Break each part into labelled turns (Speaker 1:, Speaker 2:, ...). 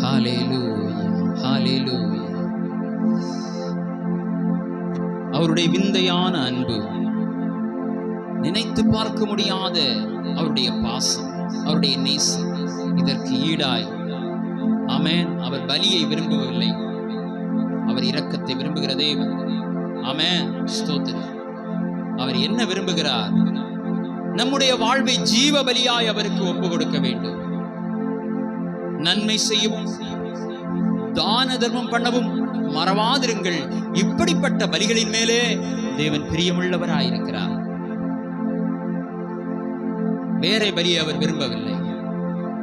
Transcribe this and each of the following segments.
Speaker 1: ஹல்லேலூயா, ஹல்லேலூயா. அவருடைய விந்தையான அன்பு, நினைத்து பார்க்க முடியாத அவருடைய பாசம், அவருடைய நேசம், இதற்கு ஈடாய் ஆமென். அவர் பலியை விரும்பவில்லை, அவர் இரக்கத்தை விரும்புகிற தேவன். ஆமென், ஸ்தோத்திரம். அவர் என்ன விரும்புகிறார்? நம்முடைய வாழ்வை ஜீவ பலியாய் அவருக்கு ஒப்பு கொடுக்க வேண்டும். நன்மை செய்யவும் தான தர்மம் பண்ணவும் மறவாதிருங்கள். இப்படிப்பட்ட பலிகளின் மேலே தேவன் பிரியமுள்ளவராயிருக்கிறார். வேற பலியை அவர் விரும்பவில்லை.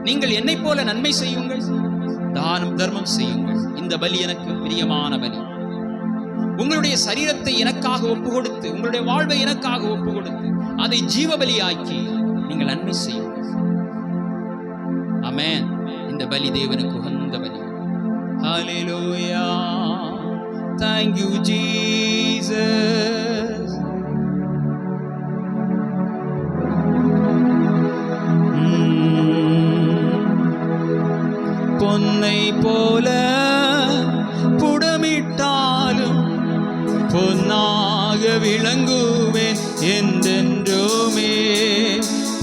Speaker 1: நீங்கள் என்னை போல நன்மை செய்யுங்கள், தானம் தர்மம் செய்யுங்கள். இந்த பலி எனக்கு பிரியமான பலி. உங்களுடைய சரீரத்தை எனக்காக ஒப்பு கொடுத்து, உங்களுடைய வாழ்வை எனக்காக ஒப்பு கொடுத்து, அதை ஜீவ பலியாக்கி நீங்கள் நன்மை செய்யுங்கள். ஆமென். இந்த பலி தேவனுக்கு உகந்த பலி. ஹல்லேலூயா. Thank you Jesus. பொன்னை போல புடமிட்டாலும் பொன்னாக விளங்குவேன் என்றென்றுமே.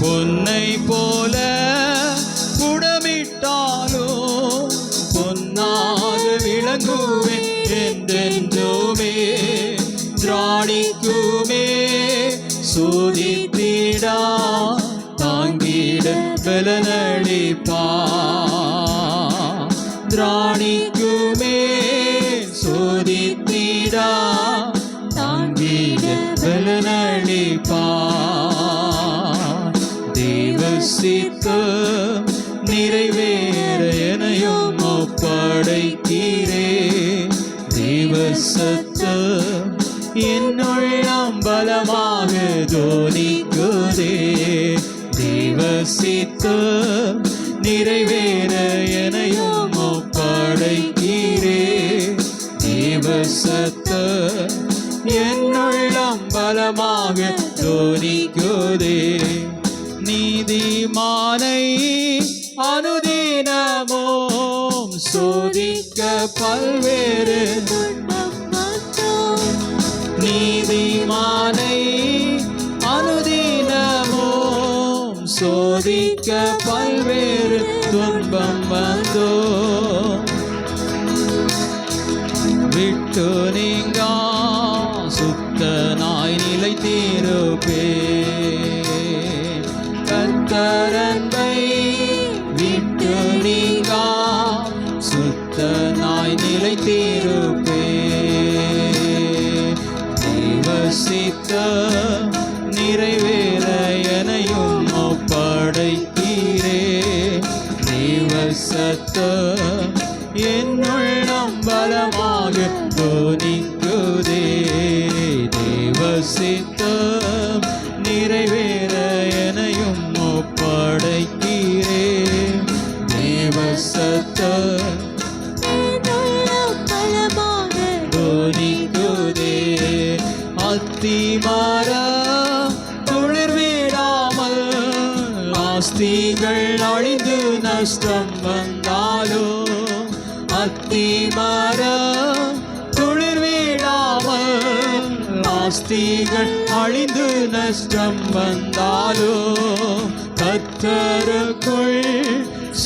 Speaker 1: பொன்னை போல புடமிட்டாலும் பொன்னாக விளங்குவேன் என்றென்றுமே. திராணிக்குமே சோதித்திடா தாங்கிட பலனளிப்பா. திராணிக்குமே சோதித்திடா தாங்கிட பலனளிப்பா. தேவ சித்தம் நிறைவேற எனையும் ஒப்படைக்கிறே. தேவ சத்தம் என்னுள்ளம் பலமாக தோனிக்குதே. தேவ சித்தம் நிறைவேற எனையும் ஒப்படைக்கிறே. தேவ சத்தம் என்னுள்ளம் பலமாக தோனிக்குதே. நீதிமானை அனுதினமும் சோதிக்க பல்வேறு நீதிமானை அனுதினமும் சோதிக்க பல்வேறு துன்பம் வந்தோ. விட்டு நீங்கா சுத்தனாய் நிலைத்திருப்பே. கர்த்தரன்பை விட்டு நீங்கா சுத்தனாய் நிலைத்திருப்பே. தேவ சித்தம் நிறைவேற எனையும் ஒப்படைக்கிறே. தேவ சத்தம் என்னுள்ளம் பலமாக தோனிக்குதே. தேவ சித்தம் நிறைவேற எனையும் ஒப்படைக்கிறே. தேவ சத்தம் தோனிக்குதே. அத்திமரம் துளிர்விடாமல் ஆஸ்திகள் அழிந்து நஷ்டம் வந்தாலும். அத்திமரம் துளிர்விடாமல் ஆஸ்திகள் அழிந்து நஷ்டம் வந்தாலும். கர்த்தருக்குள்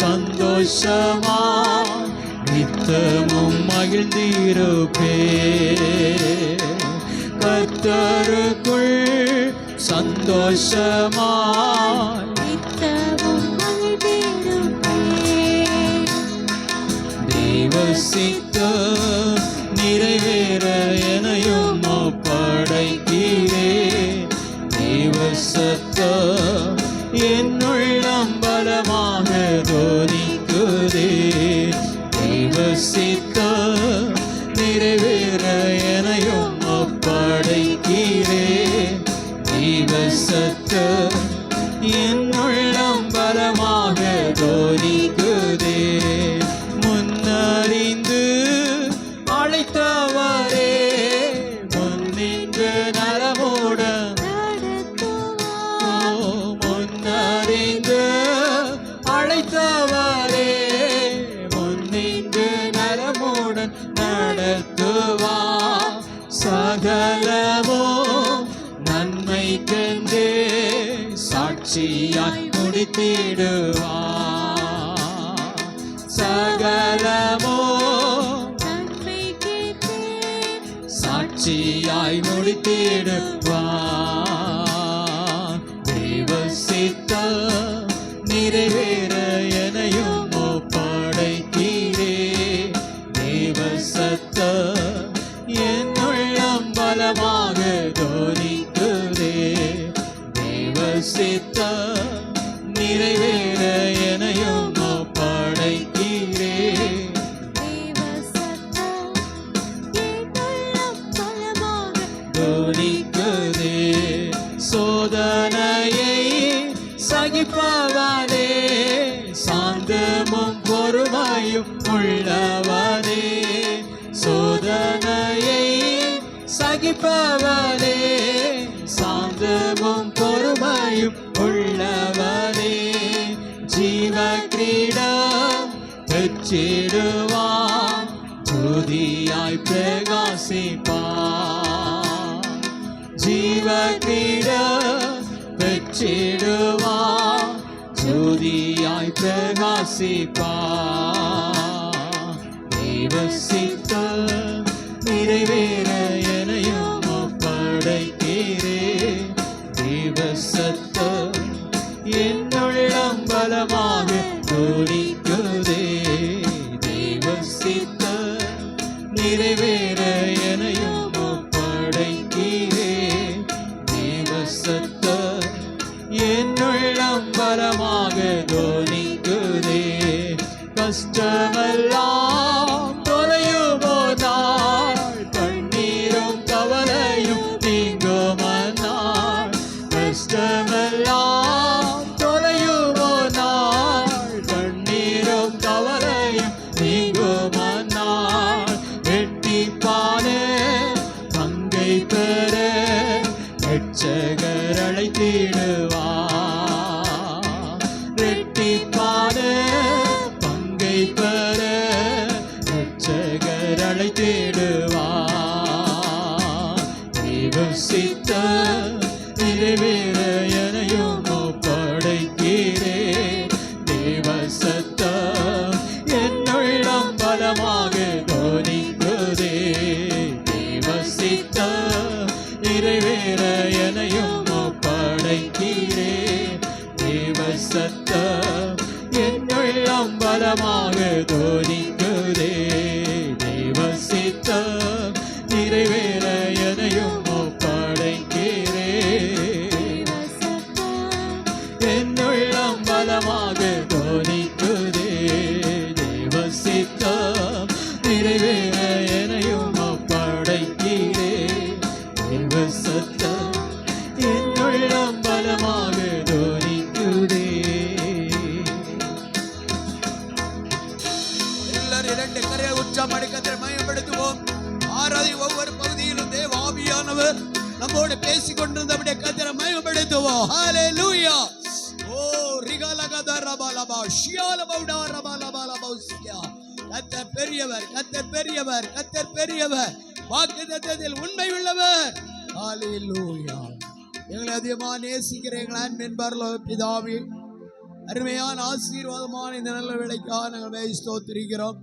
Speaker 1: சந்தோஷமா நித்தமும் மகிழ்ந்திருப்பே. கர்த்தருக்குள் சந்தோஷமா நித்தமும் மகிழ்ந்திருப்பே. தேவ சித்தம் நிறைவேற எனையும் ஒப்படைக்கிறே. தேவ சத்தம் என்னுள்ளம் பலமாக தோனிக்குதே. தேவ சித்தம் நிறைவேற எனையும் ஒப்படைக்கிறே. தேவ சத்தம் என்னுள்ளம் பலமாக தோனிக்குதே. முன்னறிந்து அழைத்தவரே முன்னின்று நலமோட முன்னறிந்து அழைத்தவரே முன்னி சாட்சியாய் முடித்திடுவார். சகலமோ சாட்சியாய் முடித்திடுவார். தேவ சித்தம் நிறைவேற எனையும் ஒப்படைத்தீரே. தேவ சத்தம் என் உள்ளம் பலமாக தோனிக்குதே. தேவ சித்தம் நிறைவேற எனையும் ஒப்படைத்தீரே. தோனிக்குதே. சோதனையை சகிப்பவனே, சாந்தமும் பொறுமையும் உள்ளவனே. சோதனையை சகிப்பவனே, சாந்தமும் பொறுமையும் உள்ளவனே. ஜீவ கிரீடம் பெற்றிடுவான், ஜோதியாய் பிரகாசிப்பான். ஜீவ கிரீடம் பெற்றிடுவான், ஜோதியாய் பிரகாசிப்பான். தேவ சித்தம் நிறைவேற எனையும் ஒப்படைத்தீரே. தேவ சத்தம் என் உள்ளம் பலமாக துடிக்குதே. தேவ சித்தம் நிறைவேற எனையும் ஒப்படைத்தீரே. தேவ சத்தம் என் உள்ளம் பலமாக துடிக்குதே. கஷ்டமெல்லாம் தொலையுமோ நாள், கண்ணீரும் கவலையும் நீங்குமன்னாள். கஷ்டமெல்லாம் தொலையுமோ நாள், கண்ணீரும் கவலையும் நீங்குமன்னாள். வெட்டிப்பானே பங்கை பெற ரட்சகர் அழைத்திடுவார். வெட்டிப்பானே பங்கை பெற ரட்சகர் அழைத்திடுவார். தேவ சித்தம் நிறைவேற எனையும் ஒப்படைத்தீரே. தேவ சத்தம் என் உள்ளம் பலமாக தோனிக்குதே. தேவ சித்தம் நிறைவேற எனையும் ஒப்படைத்தீரே. தேவ சத்தம் என் உள்ளம் பலமாக தோனிக்குதே. தேவ சித்தம் நிறைவேற எனையும் ஒப்படைத்தீரே. என் உள்ளம் பலமாக தோனிக்குதே. தேவ சித்தம் நிறைவேற எனையும் ஒப்படைத்தீரே. தேவ சத்தம் என் உள்ளம் பலமாக தோனிக்குதே.
Speaker 2: எல்லாரும் இரண்டு கரையை உற்சாகமாக கர்த்தரை மகிமைப்படுத்துவோம். ஆராதனை ஒவ்வொரு பகுதியிலும் தேவ ஆவியானவர் நம்மோடு பேசிக் கொண்டிருந்தபடியே கர்த்தரை மகிமைப்படுத்துவோம். ஹல்லேலூயா. ஓ ரிகலகதரபலபா ஷியாலபௌடா ரபலபலபௌசியா. கர்த்தர் பெரியவர், கர்த்தர் பெரியவர், கர்த்தர் பெரியவர். வாக்குத்தத்தத்தில் உண்மை உள்ளவர். ஹல்லேலூயா. எங்களை அதிகமாக நேசிக்கிற எங்கள் அன்பின் பரலோக பிதாவே, அருமையான ஆசீர்வாதமான இந்த நல்ல வேளைக்காக நாங்கள் ஸ்தோத்திரிக்கிறோம்.